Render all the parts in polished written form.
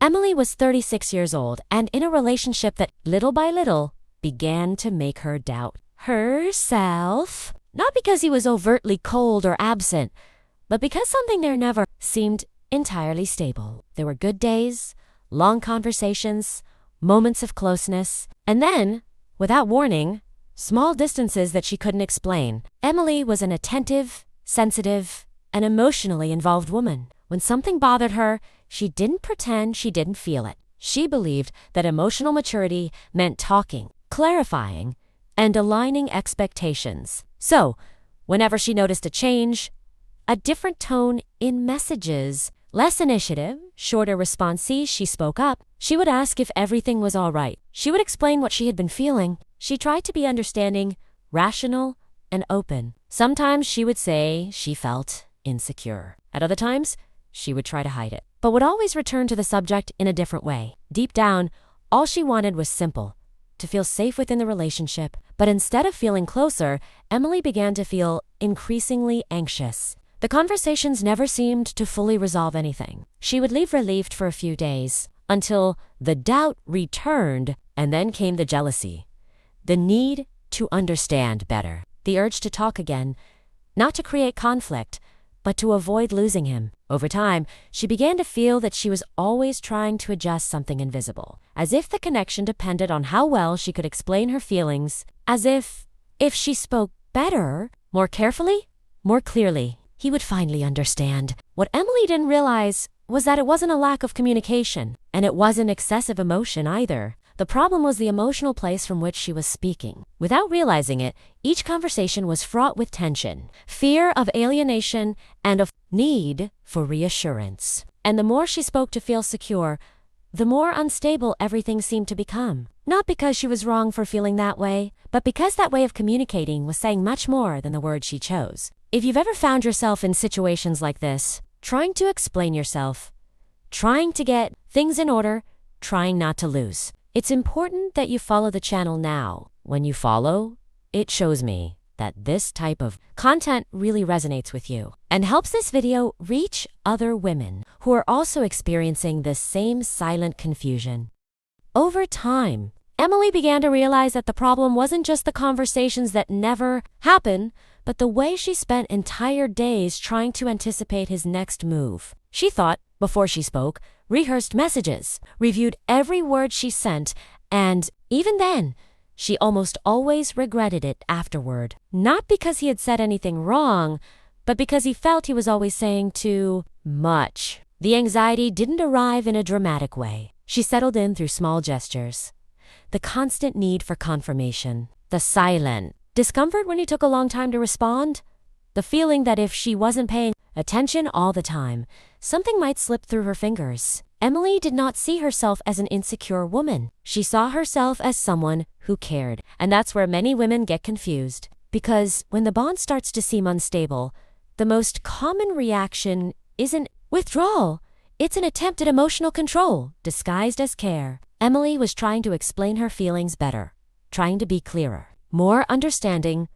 Emily was 36 years old and in a relationship that, little by little, began to make her doubt herself. Not because he was overtly cold or absent, but because something there never seemed entirely stable. There were good days, long conversations, moments of closeness, and then, without warning, small distances that she couldn't explain. Emily was an attentive, sensitive, and emotionally involved woman. When something bothered her, she didn't pretend she didn't feel it. She believed that emotional maturity meant talking, clarifying, and aligning expectations. So, whenever she noticed a change, a different tone in messages, less initiative, shorter responses, she spoke up. She would ask if everything was all right. She would explain what she had been feeling. She tried to be understanding, rational, and open. Sometimes she would say she felt insecure. At other times, she would try to hide it, but would always return to the subject in a different way. Deep down, all she wanted was simple, to feel safe within the relationship. But instead of feeling closer, Emily began to feel increasingly anxious. The conversations never seemed to fully resolve anything. She would leave relieved for a few days, until the doubt returned, and then came the jealousy, the need to understand better, the urge to talk again, not to create conflict, but to avoid losing him. Over time, she began to feel that she was always trying to adjust something invisible, as if the connection depended on how well she could explain her feelings, as if she spoke better, more carefully, more clearly, he would finally understand. What Emily didn't realize was that it wasn't a lack of communication, and it wasn't excessive emotion either. The problem was the emotional place from which she was speaking. Without realizing it, each conversation was fraught with tension, fear of alienation, and a need for reassurance. And the more she spoke to feel secure, the more unstable everything seemed to become. Not because she was wrong for feeling that way, but because that way of communicating was saying much more than the words she chose. If you've ever found yourself in situations like this, trying to explain yourself, trying to get things in order, trying not to lose, it's important that you follow the channel now. When you follow, it shows me that this type of content really resonates with you and helps this video reach other women who are also experiencing this same silent confusion. Over time, Emily began to realize that the problem wasn't just the conversations that never happen, but the way she spent entire days trying to anticipate his next move. She thought, before she spoke, rehearsed messages, reviewed every word she sent, and even then, she almost always regretted it afterward. Not because he had said anything wrong, but because he felt he was always saying too much. The anxiety didn't arrive in a dramatic way. She settled in through small gestures. The constant need for confirmation, the silent discomfort when he took a long time to respond, the feeling that if she wasn't paying attention all the time, something might slip through her fingers. Emily did not see herself as an insecure woman. She saw herself as someone who cared. And that's where many women get confused. Because when the bond starts to seem unstable, the most common reaction isn't withdrawal. It's an attempt at emotional control, disguised as care. Emily was trying to explain her feelings better, trying to be clearer, more understanding,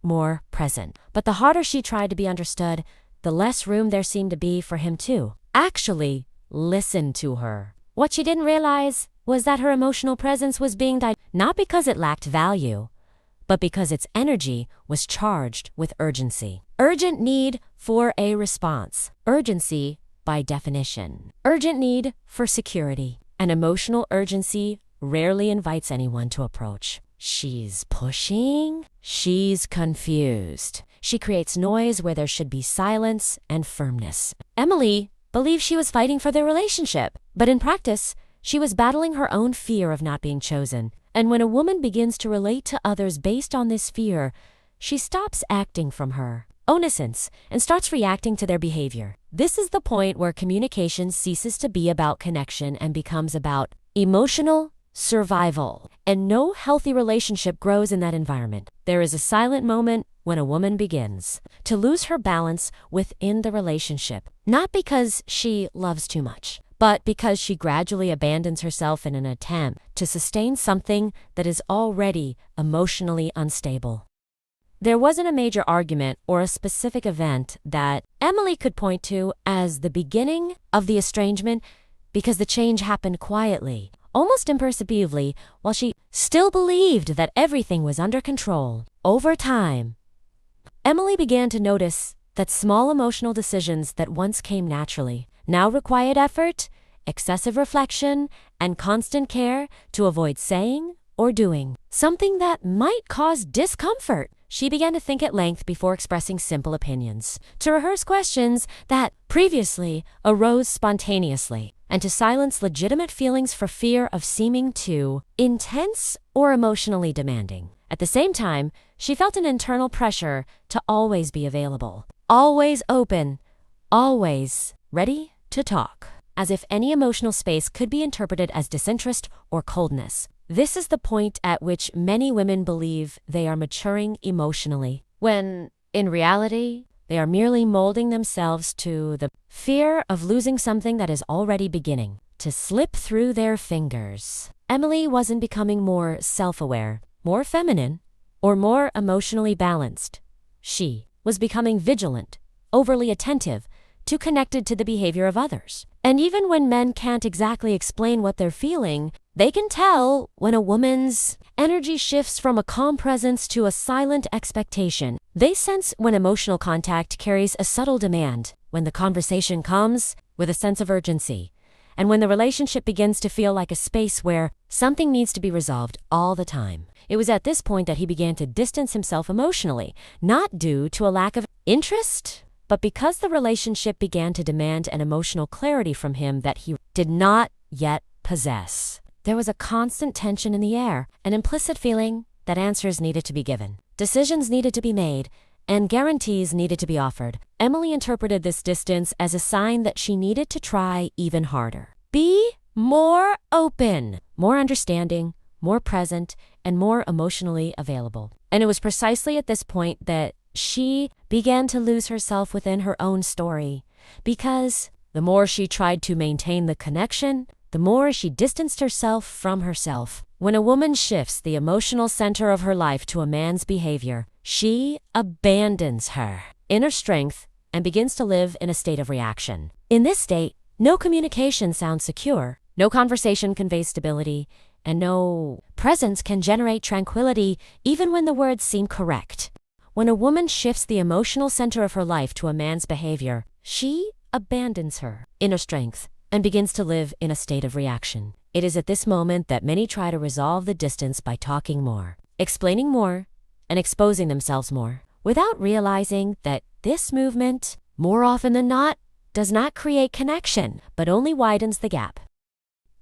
more present. But the harder she tried to be understood, the less room there seemed to be for him to actually listen to her. What she didn't realize was that her emotional presence was being not because it lacked value, but because its energy was charged with urgency. Urgent need for a response. Urgency by definition. Urgent need for security. An emotional urgency rarely invites anyone to approach. She's pushing. She's confused. She creates noise where there should be silence and firmness. Emily believed she was fighting for their relationship, but in practice, she was battling her own fear of not being chosen. And when a woman begins to relate to others based on this fear, she stops acting from her innocence and starts reacting to their behavior. This is the point where communication ceases to be about connection and becomes about emotional survival. And no healthy relationship grows in that environment. There is a silent moment when a woman begins to lose her balance within the relationship, not because she loves too much, but because she gradually abandons herself in an attempt to sustain something that is already emotionally unstable. There wasn't a major argument or a specific event that Emily could point to as the beginning of the estrangement. because the change happened quietly, almost imperceptibly, while she still believed that everything was under control. Over time, Emily began to notice that small emotional decisions that once came naturally now required effort, excessive reflection, and constant care to avoid saying or doing something that might cause discomfort. She began to think at length before expressing simple opinions, to rehearse questions that previously arose spontaneously, and to silence legitimate feelings for fear of seeming too intense or emotionally demanding. At the same time, she felt an internal pressure to always be available, always open, always ready to talk, as if any emotional space could be interpreted as disinterest or coldness. This is the point at which many women believe they are maturing emotionally, when, in reality, they are merely molding themselves to the fear of losing something that is already beginning to slip through their fingers. Emily wasn't becoming more self-aware, more feminine, or more emotionally balanced. She was becoming vigilant, overly attentive, too connected to the behavior of others. And even when men can't exactly explain what they're feeling, they can tell when a woman's energy shifts from a calm presence to a silent expectation. They sense when emotional contact carries a subtle demand, when the conversation comes with a sense of urgency, and when the relationship begins to feel like a space where something needs to be resolved all the time. It was at this point that he began to distance himself emotionally, not due to a lack of interest, but because the relationship began to demand an emotional clarity from him that he did not yet possess. There was a constant tension in the air, an implicit feeling that answers needed to be given, decisions needed to be made, and guarantees needed to be offered. Emily interpreted this distance as a sign that she needed to try even harder. Be more open, more understanding, more present, and more emotionally available. And it was precisely at this point that she began to lose herself within her own story, because the more she tried to maintain the connection, the more she distanced herself from herself. When a woman shifts the emotional center of her life to a man's behavior, she abandons her inner strength and begins to live in a state of reaction. In this state, no communication sounds secure, no conversation conveys stability, and no presence can generate tranquility even when the words seem correct. When a woman shifts the emotional center of her life to a man's behavior, she abandons her inner strength and begins to live in a state of reaction. It is at this moment that many try to resolve the distance by talking more, explaining more, and exposing themselves more, without realizing that this movement, more often than not, does not create connection, but only widens the gap.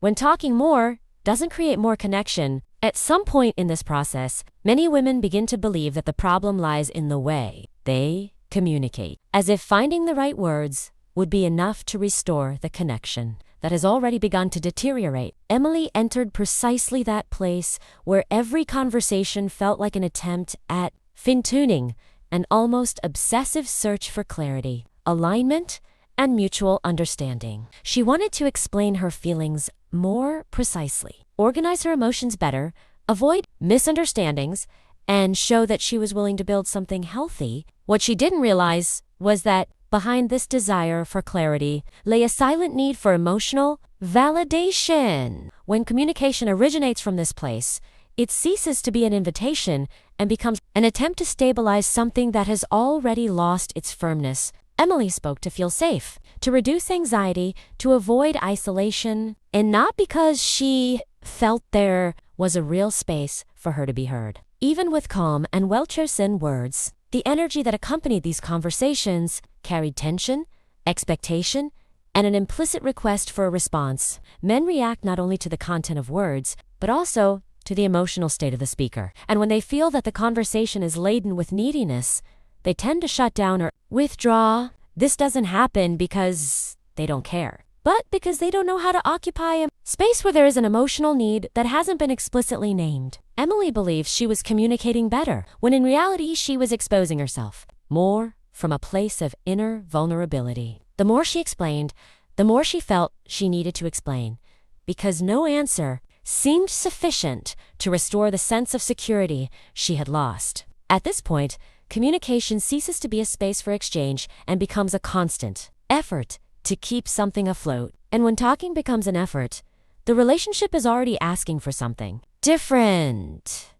When talking more doesn't create more connection, at some point in this process, many women begin to believe that the problem lies in the way they communicate, as if finding the right words would be enough to restore the connection that has already begun to deteriorate. Emily entered precisely that place where every conversation felt like an attempt at fine-tuning, an almost obsessive search for clarity, alignment, and mutual understanding. She wanted to explain her feelings more precisely, organize her emotions better, avoid misunderstandings, and show that she was willing to build something healthy. What she didn't realize was that behind this desire for clarity lay a silent need for emotional validation. When communication originates from this place, it ceases to be an invitation and becomes an attempt to stabilize something that has already lost its firmness. Emily spoke to feel safe, to reduce anxiety, to avoid isolation, and not because she felt there was a real space for her to be heard. Even with calm and well-chosen words, the energy that accompanied these conversations carried tension, expectation, and an implicit request for a response. Men react not only to the content of words, but also to the emotional state of the speaker. And when they feel that the conversation is laden with neediness, they tend to shut down or withdraw. This doesn't happen because they don't care, but because they don't know how to occupy a space where there is an emotional need that hasn't been explicitly named. Emily believes she was communicating better, when in reality she was exposing herself more from a place of inner vulnerability. The more she explained, the more she felt she needed to explain, because no answer seemed sufficient to restore the sense of security she had lost. At this point, communication ceases to be a space for exchange and becomes a constant effort to keep something afloat. And when talking becomes an effort, the relationship is already asking for something different.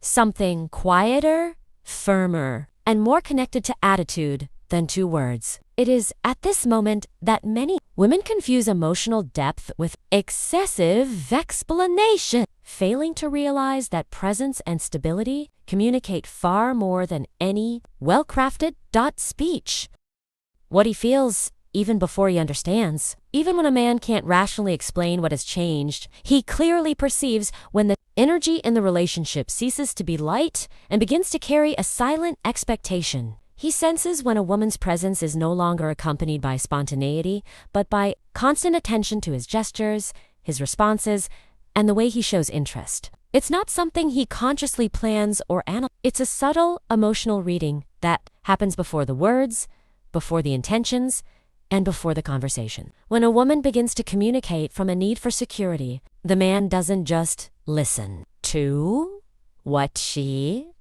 Something quieter, firmer, and more connected to attitude than to words. It is at this moment that many women confuse emotional depth with excessive explanation, failing to realize that presence and stability communicate far more than any well-crafted speech. What he feels even before he understands. Even when a man can't rationally explain what has changed, he clearly perceives when the energy in the relationship ceases to be light and begins to carry a silent expectation. He senses when a woman's presence is no longer accompanied by spontaneity, but by constant attention to his gestures, his responses, and the way he shows interest. It's not something he consciously plans or analyzes. It's a subtle emotional reading that happens before the words, before the intentions, and before the conversation. When a woman begins to communicate from a need for security, the man doesn't just listen to what she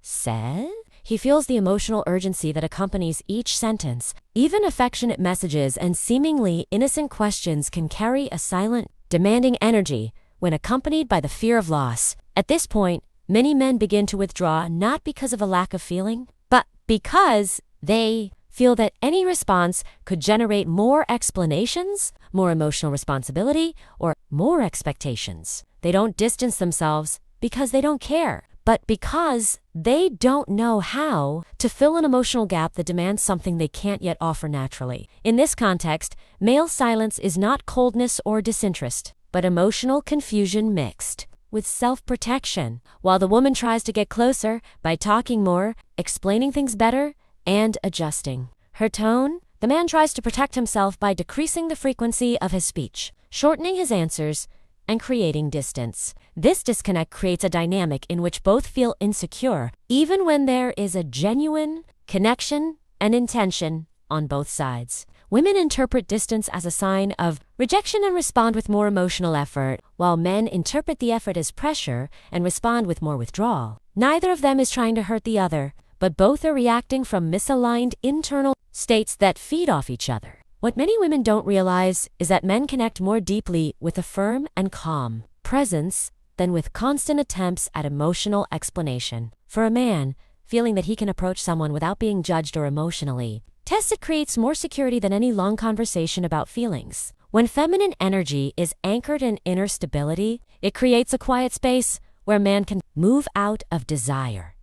said. He feels the emotional urgency that accompanies each sentence. Even affectionate messages and seemingly innocent questions can carry a silent, demanding energy when accompanied by the fear of loss. At this point, many men begin to withdraw not because of a lack of feeling, but because they feel that any response could generate more explanations, more emotional responsibility, or more expectations. They don't distance themselves because they don't care, but because they don't know how to fill an emotional gap that demands something they can't yet offer naturally. In this context, male silence is not coldness or disinterest, but emotional confusion mixed with self-protection, while the woman tries to get closer by talking more, explaining things better, and adjusting her tone. The man tries to protect himself by decreasing the frequency of his speech, shortening his answers, and creating distance. This disconnect creates a dynamic in which both feel insecure, even when there is a genuine connection and intention on both sides. Women interpret distance as a sign of rejection and respond with more emotional effort, while men interpret the effort as pressure and respond with more withdrawal. Neither of them is trying to hurt the other, but both are reacting from misaligned internal states that feed off each other. What many women don't realize is that men connect more deeply with a firm and calm presence than with constant attempts at emotional explanation. For a man, feeling that he can approach someone without being judged or emotionally tested creates more security than any long conversation about feelings. When feminine energy is anchored in inner stability, it creates a quiet space where man can move out of desire,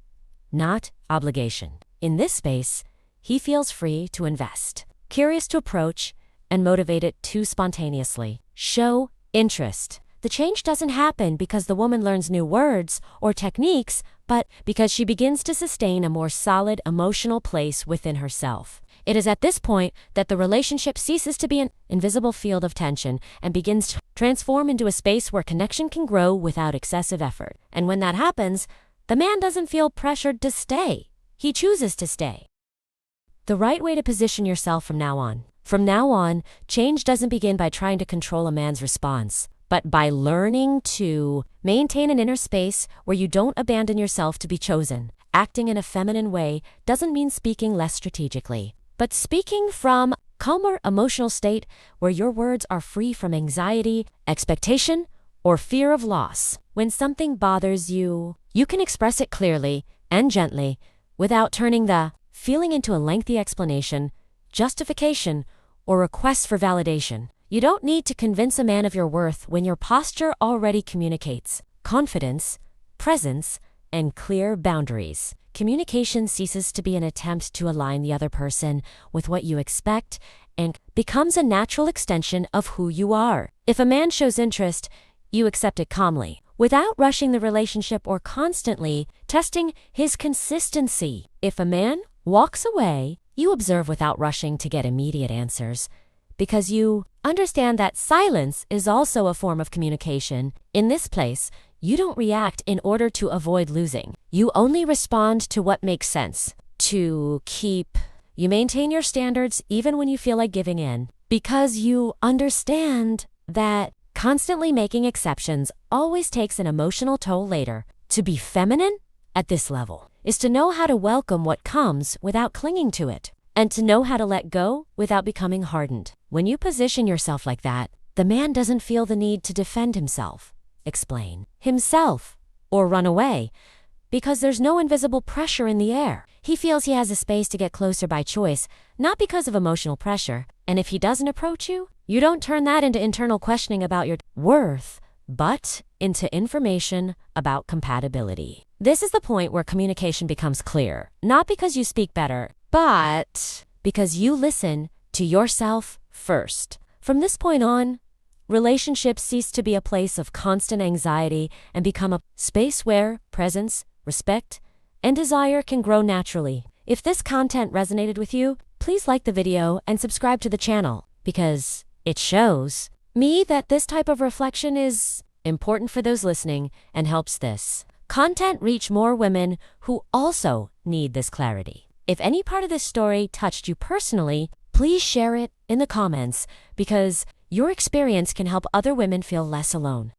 not obligation. In this space, he feels free to invest, curious to approach, and motivated to spontaneously show interest. The change doesn't happen because the woman learns new words or techniques, but because she begins to sustain a more solid emotional place within herself. It is at this point that the relationship ceases to be an invisible field of tension and begins to transform into a space where connection can grow without excessive effort. And when that happens, the man doesn't feel pressured to stay. He chooses to stay. The right way to position yourself from now on. From now on, change doesn't begin by trying to control a man's response, but by learning to maintain an inner space where you don't abandon yourself to be chosen. Acting in a feminine way doesn't mean speaking less strategically, but speaking from a calmer emotional state where your words are free from anxiety, expectation, or fear of loss. When something bothers you, you can express it clearly and gently without turning the feeling into a lengthy explanation, justification, or request for validation. You don't need to convince a man of your worth when your posture already communicates confidence, presence, and clear boundaries. Communication ceases to be an attempt to align the other person with what you expect and becomes a natural extension of who you are. If a man shows interest, you accept it calmly, without rushing the relationship or constantly testing his consistency. If a man walks away, you observe without rushing to get immediate answers, because you understand that silence is also a form of communication. In this place, you don't react in order to avoid losing. You only respond to what makes sense. You maintain your standards even when you feel like giving in, because you understand that constantly making exceptions always takes an emotional toll later. To be feminine at this level is to know how to welcome what comes without clinging to it, and to know how to let go without becoming hardened. When you position yourself like that, the man doesn't feel the need to defend himself, explain himself, or run away, because there's no invisible pressure in the air. He feels he has a space to get closer by choice, not because of emotional pressure. And if he doesn't approach you, you don't turn that into internal questioning about your worth, but into information about compatibility. This is the point where communication becomes clear, not because you speak better, but because you listen to yourself first. From this point on, relationships cease to be a place of constant anxiety and become a space where presence, respect, and desire can grow naturally. If this content resonated with you, please like the video and subscribe to the channel, because it shows me that this type of reflection is important for those listening and helps this content reach more women who also need this clarity. If any part of this story touched you personally, please share it in the comments, because your experience can help other women feel less alone.